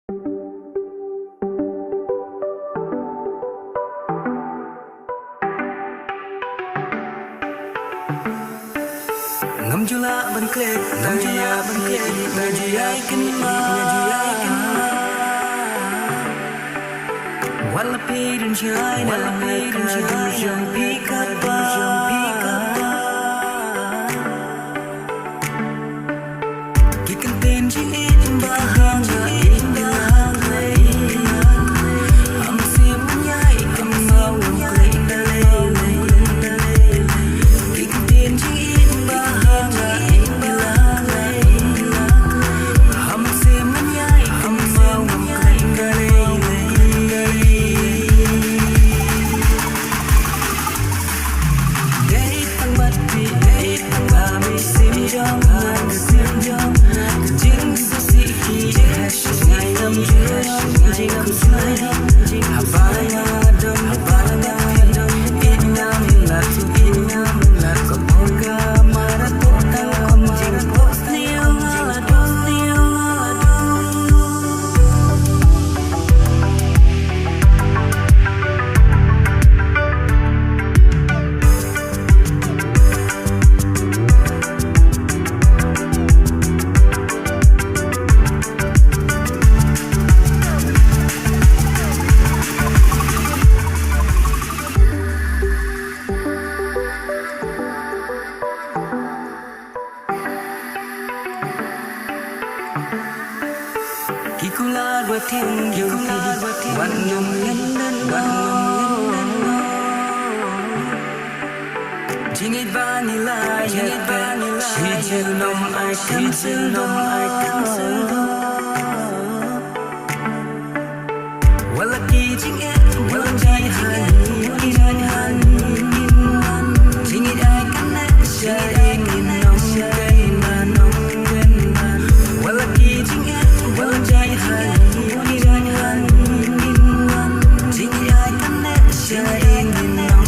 ngắm chula ban kle ngaji ai kin ma wala pi dun chai na jam pi ka ba ki kan ten chi in ba hang am sim nyai kam mau kle ki kan ten chi in ba Kikulat watin wan nhung lên Jingit bani lai si chiu nom ai kan su wala ki jingit wala jai han jingit ai kan na shai nom wala ki jingit wala jai han jingit ai kan na shai nom